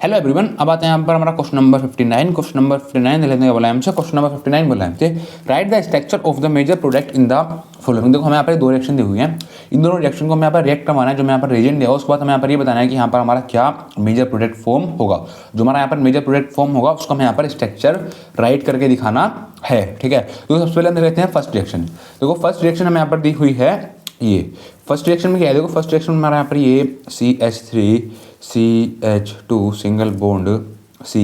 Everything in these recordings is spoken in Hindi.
हेलो एवरीवन, अब आते हैं यहाँ पर हमारा क्वेश्चन नंबर 59। क्वेश्चन नंबर 59 लेने का बोला है हमसे। क्वेश्चन नंबर 59 बोला है हमसे, write the structure of the major product in the following. देखो हमें यहाँ पर दो रिएक्शन दी हुई हैं, इन दोनों रिएक्शन को हमें यहाँ पर रिएक्ट करवाना है। जो मैं यहाँ पर रिएजेंट दिया उसके बाद हमें यहाँ पर ये बताना है कि यहाँ पर हमारा क्या मेजर प्रोडक्ट फॉर्म होगा। जो हमारा यहाँ पर मेजर प्रोडक्ट फॉर्म होगा उसको हमें यहाँ पर स्ट्रक्चर राइट करके दिखाना है। ठीक है, तो सबसे पहले हम देखते हैं फर्स्ट रिएक्शन। देखो फर्स्ट रिएक्शन हमें यहाँ पर दी हुई है ये। फर्स्ट रिएक्शन में क्या है, देखो फर्स्ट रिएक्शन में हमारा यहाँ पर ये CH3 CH2 single bond C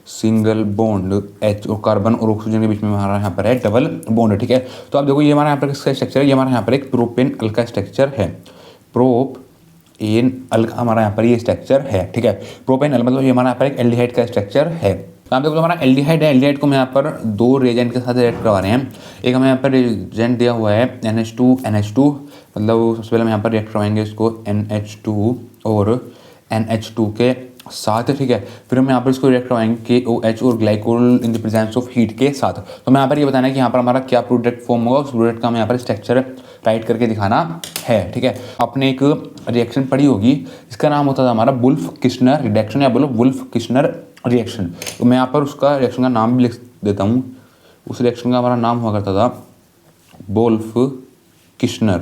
single bond H और कार्बन और ऑक्सीजन के बीच में हमारा यहाँ पर है डबल बॉन्ड। ठीक है, तो आप देखो ये हमारा यहाँ पर किसका स्ट्रक्चर है, ये हमारा यहाँ पर एक प्रोपेन अल का स्ट्रक्चर है। प्रोपेन अल का हमारा यहाँ पर ये स्ट्रक्चर है। ठीक है, प्रोपेन अल मतलब ये हमारा यहाँ पर एक एल्डिहाइड का स्ट्रक्चर है। तो आप देखो हमारा एल्डिहाइड है, एल्डिहाइड को हम यहाँ पर दो रिएजेंट के साथ रिएक्ट करवा रहे हैं। एक हमें यहाँ पर रिएजेंट दिया हुआ है NH2 मतलब सबसे पहले हम यहाँ पर रिएक्ट करवाएंगे इसको NH2 और NH2 के साथ। ठीक है, फिर हम यहाँ पर इसको रिएक्ट करवाएंगे KOH और glycol in the presence of heat के साथ। तो मैं यहाँ पर ये बताना है कि यहाँ पर हमारा क्या प्रोडक्ट फॉर्म होगा, उस प्रोडक्ट का हमें यहाँ पर स्ट्रक्चर राइट करके दिखाना है। ठीक है, आपने एक रिएक्शन पढ़ी होगी, इसका नाम होता था हमारा वुल्फ-किर्शनर रिडक्शन या बोलो वुल्फ-किर्शनर रिएक्शन। तो मैं यहाँ पर उसका रिएक्शन का नाम भी लिख देता हूँ। उस रिएक्शन का हमारा नाम हुआ करता था वुल्फ-किर्शनर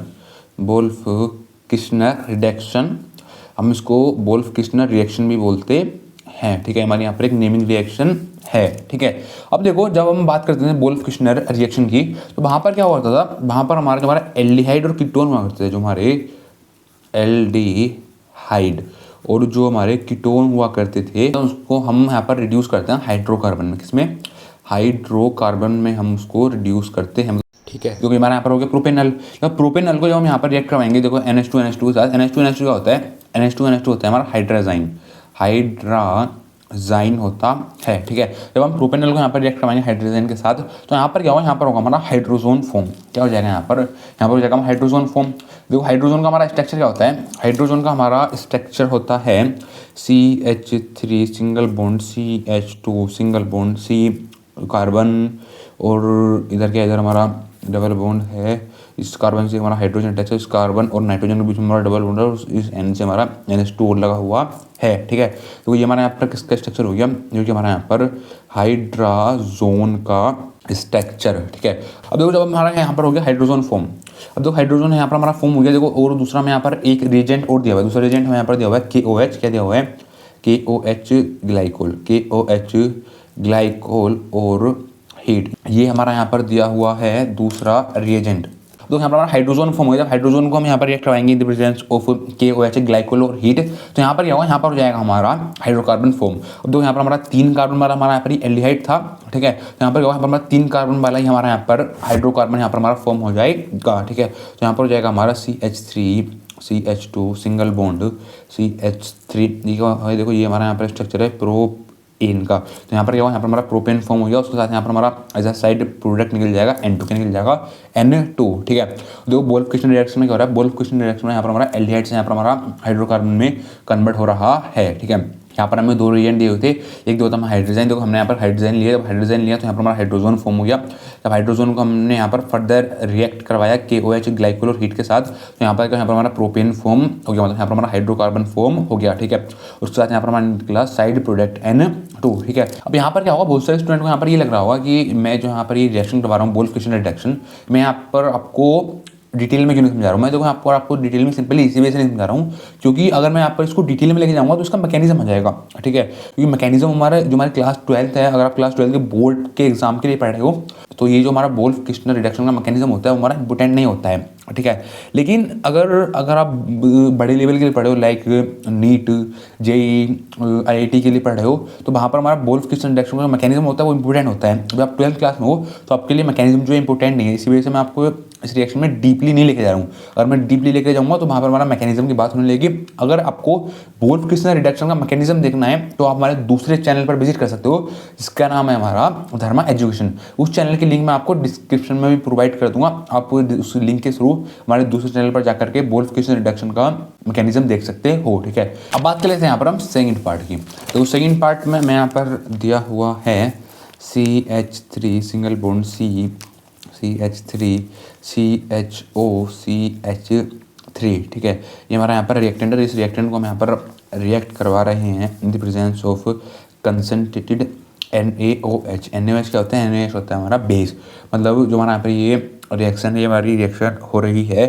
रिडक्शन। हम इसको वुल्फ-किर्शनर रिएक्शन भी बोलते हैं। ठीक है, हमारे यहाँ पर एक नेमिंग रिएक्शन है। ठीक है, अब देखो जब हम बात करते हैं वुल्फ-किर्शनर रिएक्शन की, तो वहाँ पर क्या हुआ करता था, वहाँ पर हमारा एल्डिहाइड और कीटोन हुआ करते थे। जो हमारे एल्डिहाइड और जो हमारे कीटोन हुआ करते थे तो उसको हम यहाँ पर रिड्यूस करते हैं हाइड्रोकार्बन में। किसमें? हाइड्रोकार्बन में हम उसको रिड्यूस करते हैं। ठीक है, क्योंकि हमारा यहाँ पर हो गया प्रोपेनल। तो प्रोपेनल को जब हम यहाँ पर रिएक्ट करवाएंगे, देखो NH2 के साथ NH2 क्या होता है, NH2 होता है हमारा हाइड्राजाइन होता है। ठीक है, जब हम प्रोपेनल को यहाँ पर रिएक्ट करवाएंगे हाइड्रोजन के साथ, तो यहाँ पर क्या होगा, यहाँ पर होगा हमारा हाइड्रोजोन फॉर्म। क्या हो जाएगा यहाँ पर हो जाएगा हाइड्रोजोन फॉर्म। देखो हाइड्रोजन का हमारा स्ट्रक्चर क्या होता है, हाइड्रोजन का हमारा स्ट्रक्चर होता है CH3 single bond CH2 single bond C carbon और इधर हमारा डबल बॉन्ड है। इस कार्बन से हमारा हाइड्रोजन अटैच है, इस कार्बन और नाइट्रोजन के बीच में हमारा डबल बॉन्ड है, और इस N से हमारा NH2 लगा हुआ है। ठीक है, तो ये हमारा यहाँ पर किसका स्ट्रक्चर हो गया, जो कि हमारा यहाँ पर हाइड्रोजोन का स्ट्रक्चर। ठीक है, अब देखो जब हमारा यहाँ पर हो गया हाइड्रोजन फॉर्म, अब देखो हाइड्रोजन यहाँ पर हमारा फॉर्म हो गया। देखो और दूसरा में यहाँ पर एक रिएजेंट और दिया हुआ है, दूसरा रिएजेंट हमें यहाँ पर दिया हुआ है KOH। क्या दिया हुआ है, KOH ग्लाइकोल और हीट, ये हमारा यहाँ पर दिया हुआ है दूसरा रिएजेंट। तो यहाँ पर हमारा हाइड्रोजन फॉर्म हो गया। जब हाइड्रोजन को हम यहाँ पर रिएक्ट करवाएंगे in the presence of KOH glycol और हीट, तो यहाँ पर क्या होगा, यहाँ पर हो जाएगा हमारा हाइड्रोकार्बन फॉर्म। अब देखो यहाँ पर हमारा 3 कार्बन वाला हमारा यहाँ पर एल्डिहाइड था। ठीक है, तो यहाँ पर क्या होगा, यहाँ पर हमारा 3 कार्बन वाला ही हमारा यहाँ पर हाइड्रोकार्बन यहाँ पर हमारा फॉर्म हो जाएगा। ठीक है, तो यहाँ पर हो जाएगा हमारा CH3 CH2 single bond CH3। देखो ये हमारा यहाँ पर स्ट्रक्चर है प्रोपेन का। तो यहाँ पर क्या होगा, यहाँ पर हमारा प्रोपेन फॉर्म हो गया, उसके साथ यहाँ पर हमारा एज अ साइड प्रोडक्ट निकल जाएगा N2 के निकल जाएगा N2। ठीक है, देखो वुल्फ-किर्शनर रिएक्शन में क्या हो रहा है, वुल्फ-किर्शनर रिएक्शन में यहाँ पर हमारा एल्डिहाइड से यहाँ पर हमारा हाइड्रोकार्बन में कन्वर्ट हो रहा है। ठीक है, यहाँ पर हमें 2 रिएजेंट दिए हुए थे, एक दिया होता है हाइड्रोजन। देखो हमने यहाँ पर हाइड्रोजन लिया, जब हाइड्रोजन लिया तो यहाँ पर हमारा हाइड्रोजन फॉर्म हो गया। जब हाइड्रोजन को हमने यहाँ पर फर्दर रिएक्ट करवाया KOH ग्लाइकोल और हीट के साथ, तो यहाँ पर हमारा प्रोपेन फॉर्म हो गया, मतलब यहाँ पर हमारा हाइड्रोकार्बन फॉर्म हो गया। ठीक है, उसके साथ यहाँ पर हमारा निकला साइड प्रोडक्ट N2। ठीक है, अब यहाँ पर क्या होगा, बहुत सारे स्टूडेंट को यहाँ पर ये लग रहा होगा कि मैं जो यहाँ पर ये रिएक्शन करवा रहा हूँ वुल्फ-किर्शनर रिडक्शन, मैं यहाँ पर आपको डिटेल में क्यों नहीं समझा रहा हूँ। मैं देखो आपको डिटेल में सिंपली इसी वजह से नहीं समझा रहा हूँ, क्योंकि अगर मैं आप पर इसको डिटेल में लेके जाऊँगा तो इसका मैकेनिज्म आ जाएगा। ठीक है, क्योंकि मैकेनिज्म हमारा जो हमारे क्लास 12th है, अगर आप क्लास 12 के बोर्ड के एग्जाम के लिए पढ़ रहे हो, तो ये जो हमारा वुल्फ-किर्शनर रिडक्शन का मैकेनिज्म होता है वो हमारा इंपॉर्टेंट नहीं होता है। ठीक है, लेकिन अगर आप बड़े लेवल के लिए पढ़े हो, लाइक नीट JEE IIT के लिए पढ़ रहे हो, तो वहाँ पर हमारा वुल्फ-किर्शनर रिडक्शन का मैकेनिज्म होता है वो इंपॉर्टेंट होता है। जब आप 12th क्लास में हो तो आपके लिए मैकेनिज्म जो है इंपॉर्टेंट नहीं है, इसी वजह से मैं आपको इस रिएक्शन में डीपली नहीं लेके जा रहा हूँ। अगर मैं डीपली लेके जाऊँगा तो वहाँ पर हमारा मैकेनिज्म की बात होने लगेगी। अगर आपको वुल्फ-किर्शनर रिडक्शन का मैकेनिज्म देखना है तो आप हमारे दूसरे चैनल पर विजिट कर सकते हो, जिसका नाम है हमारा धर्मा एजुकेशन। उस चैनल की लिंक मैं आपको डिस्क्रिप्शन में भी प्रोवाइड कर दूंगा। आप उस लिंक के थ्रू हमारे दूसरे चैनल पर जाकर के वुल्फ-किर्शनर रिडक्शन का मैकेनिज्म देख सकते हो। ठीक है, अब बात कर लेते हैं यहाँ पर हम सेकंड पार्ट की। तो सेकंड पार्ट में मैं यहाँ पर दिया हुआ है CH3 single bond CH3 CHO CH 3, ठीक है। ये हमारा यहाँ पर रिएक्टेंट है, इस रिएक्टेंट को हम यहाँ पर रिएक्ट करवा रहे हैं in the presence of concentrated NaOH। NaOH क्या होता है? NaOH होता है हमारा बेस। मतलब जो हमारा यहाँ पर ये रिएक्शन है, ये हमारी रिएक्शन हो रही है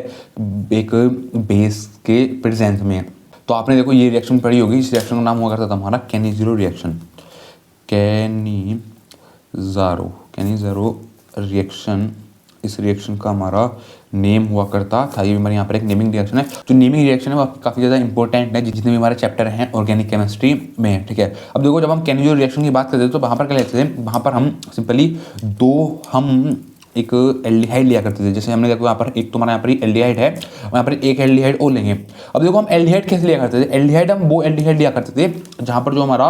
एक बेस के प्रेजेंस में। तो आपने देखो ये रिएक्शन पढ़ी होगी, इस रिएक्शन का नाम हुआ करता था हमारा कैनिज़ेरो रिएक्शन। कैनिज़ेरो रिएक्शन, इस रिएक्शन का हमारा नेम हुआ करता था। ये हमारे यहाँ पर एक नेमिंग रिएक्शन है। जो नेमिंग रिएक्शन है वो काफ़ी ज़्यादा इंपॉर्टेंट है जितने भी हमारे चैप्टर हैं ऑर्गेनिक केमिस्ट्री में, ठीक है। अब देखो जब हम कैनिज़ेरो रिएक्शन की बात करते थे तो वहाँ पर क्या लेते थे, वहाँ पर हम सिंपली हम एक एल्डिहाइड लिया करते थे। जैसे हमने देखो यहाँ पर एक तो हमारा यहाँ पर एल्डिहाइड है, यहाँ पर एक एल्डिहाइड और लेंगे। अब देखो हम एल्डिहाइड कैसे लिया करते थे? एल्डिहाइड हम वो एल्डिहाइड लिया करते थे जहाँ पर जो हमारा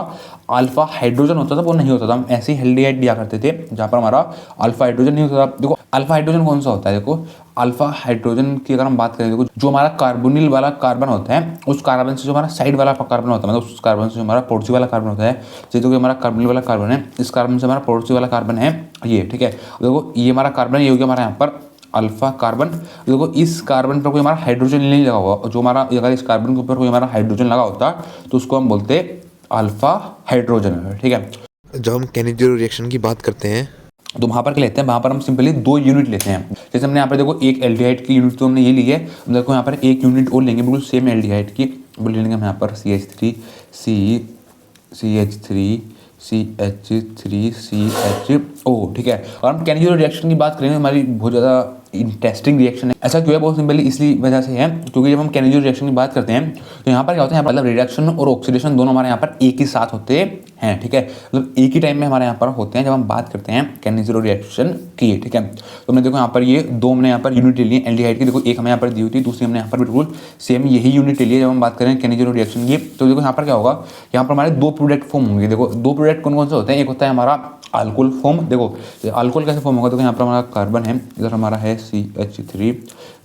अल्फा हाइड्रोजन होता था वो नहीं होता था। हम ऐसे ही एल्डिहाइड लिया करते थे जहाँ पर हमारा अल्फा हाइड्रोजन नहीं होता था। देखो अल्फा हाइड्रोजन कौन सा होता है? देखो अल्फा हाइड्रोजन की अगर हम बात करें, देखो जो हमारा कार्बोनिल वाला कार्बन होता है उस कार्बन से जो हमारा साइड वाला कार्बन होता है, मतलब उस कार्बन से जो हमारा पड़ोसी वाला कार्बन होता है, जैसे जो हमारा कार्बोनिल वाला कार्बन है, इस कार्बन से हमारा पड़ोसी वाला कार्बन है ये, ठीक है। देखो ये हमारा कार्बन, ये हो गया हमारा यहाँ पर अल्फा कार्बन। देखो इस कार्बन पर कोई हमारा हाइड्रोजन नहीं लगा हुआ, जो हमारा अगर इस कार्बन के ऊपर कोई हमारा हाइड्रोजन लगा होता तो उसको हम बोलते अल्फा हाइड्रोजन, ठीक है। जब हम कैनिज़ेरो रिएक्शन की बात करते हैं तो वहाँ पर क्या लेते हैं? वहाँ पर हम सिंपली 2 यूनिट लेते हैं। जैसे हमने यहाँ पर देखो एक एल्डिहाइड की यूनिट तो हमने ये ली है, हम देखो यहाँ पर एक यूनिट और लेंगे बिल्कुल सेम एल्डिहाइड की, बोल लेंगे हम यहाँ पर CH3CH3CH3CHO, ठीक है। और हम कैनिज़ेरो रिएक्शन की बात करेंगे, हमारी बहुत ज़्यादा इंटरेस्टिंग रिएक्शन है। ऐसा क्यों है? बहुत सिंपली इसलिए वजह से है क्योंकि जब हम कैनिज़ेरो रिएक्शन की बात करते हैं तो यहाँ पर क्या होता है, मतलब रिडक्शन और ऑक्सीडेशन दोनों हमारे यहाँ पर एक ही साथ होते हैं, ठीक है। मतलब एक ही टाइम में हमारे यहाँ पर होते हैं जब हम बात करते हैं कैनिज़ेरो रिएक्शन की, ठीक है। तो हमने देखो यहाँ पर ये 2 हमने यहाँ पर यूनिट ले ली है एल्डिहाइड की। देखो एक हमें यहाँ पर दी हुई थी, दूसरी हमने यहाँ पर बिल्कुल सेम यही यूनिट ले ली है जब हम बात करें कैनिज़ेरो रिएक्शन की। तो देखो यहाँ पर क्या होगा, यहाँ पर हमारे 2 प्रोडक्ट फॉर्म होंगे। देखो 2 प्रोडक्ट कौन कौन से होते हैं? एक होता है हमारा अल्कोहल फॉर्म। देखो अल्कोहल कैसे फॉर्म होगा? देखो यहाँ पर हमारा कार्बन है, इधर हमारा है CH3,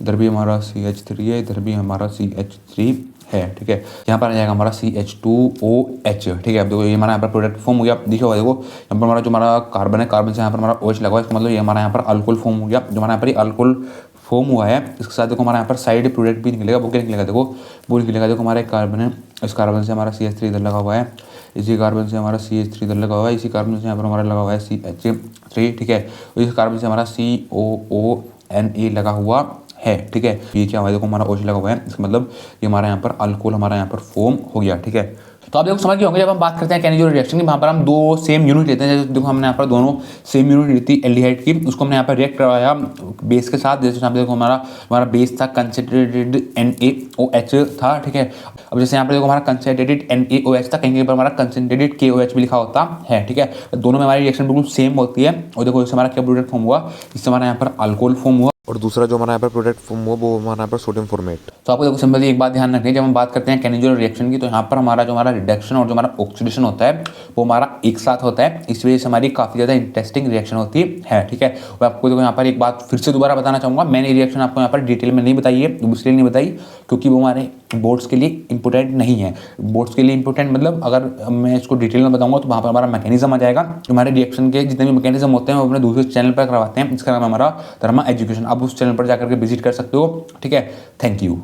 इधर भी हमारा CH3 है, इधर भी हमारा CH3 है, ठीक है। यहाँ पर आ जाएगा हमारा CH2OH, ठीक है। अब देखो ये हमारा यहाँ पर प्रोडक्ट फॉर्म हो गया, देखो देखो यहाँ पर हमारा जो हमारा कार्बन है, कार्बन से यहाँ पर हमारा OH लगा है, इसका मतलब ये हमारा यहाँ पर अल्कोहल फॉर्म हो गया। जो हमारा यहाँ पर अल्कोहल फॉर्म हुआ है इसके साथ देखो हमारा यहाँ पर साइड प्रोडक्ट भी निकलेगा। वो क्या निकलेगा? देखो वो निकलेगा, देखो हमारा एक कार्बन है, इस कार्बन से हमारा CH3 इधर लगा हुआ है, इसी कार्बन से हमारा CH3 इधर लगा हुआ है, इसी कार्बन से यहाँ पर हमारा लगा हुआ है CH3, ठीक है। और इस कार्बन से हमारा COONA लगा हुआ है, ठीक है। ये क्या हुआ? देखो हमारा OH लगा हुआ है, इसका मतलब ये हमारा यहाँ पर अल्कोहल हमारा यहाँ पर फॉर्म हो गया, ठीक है। तो आप देखो समझ गए होंगे जब हम बात करते हैं कैनिज़ेरो रिएक्शन की, वहाँ पर हम 2 सेम यूनिट लेते हैं। जैसे देखो हमने यहाँ पर दोनों सेम यूनिट ली थी एल्डिहाइड की, उसको हमने यहाँ पर रिएक्ट करवाया बेस के साथ। जैसे यहाँ पे देखो हमारा बेस था कंसंट्रेटेड NaOH था, ठीक है। अब जैसे यहाँ पर देखो हमारा कंसंट्रेटेड NaOH था, कहीं पर हमारा कंसंट्रेटेड KOH भी लिखा होता है, ठीक है। दोनों में हमारी रिएक्शन बिल्कुल सेम होती है। और देखो इससे हमारा क्या प्रोडक्ट फॉर्म हुआ? इससे हमारा यहाँ पर अल्कोहल फॉर्म हुआ, और दूसरा जो हमारा यहाँ पर प्रोडक्ट फॉर्म हुआ वो हमारा यहाँ पर सोडियम फॉर्मेट। तो आपको देखो सिंपली एक बात ध्यान रखनी है, जब हम बात करते हैं कैनिज़ेरो रिएक्शन की तो यहाँ पर हमारा जो हमारा रिडक्शन और जो हमारा ऑक्सीडेशन होता है वो हमारा एक साथ होता है। इस वजह से हमारी काफ़ी ज़्यादा इंटरेस्टिंग रिएक्शन होती है, ठीक है। और आपको देखो यहाँ पर एक बात फिर से दोबारा बताना चाहूँगा, मैंने रिएक्शन आपको यहाँ पर डिटेल में नहीं बताई है, इसलिए नहीं बताई क्योंकि वो हमारे बोर्ड्स के लिए इंपॉर्टेंट नहीं है। बोर्ड्स के लिए इंपॉर्टेंट मतलब अगर मैं इसको डिटेल में बताऊंगा तो वहाँ पर हमारा मैकेनिज्म आ जाएगा। हमारे रिएक्शन के जितने भी मैकेनिज्म होते हैं वो अपने दूसरे चैनल पर करवाते हैं, इसका नाम हमारा धर्मा एजुकेशन। आप उस चैनल पर जाकर के विजिट कर सकते हो, ठीक है। Thank you.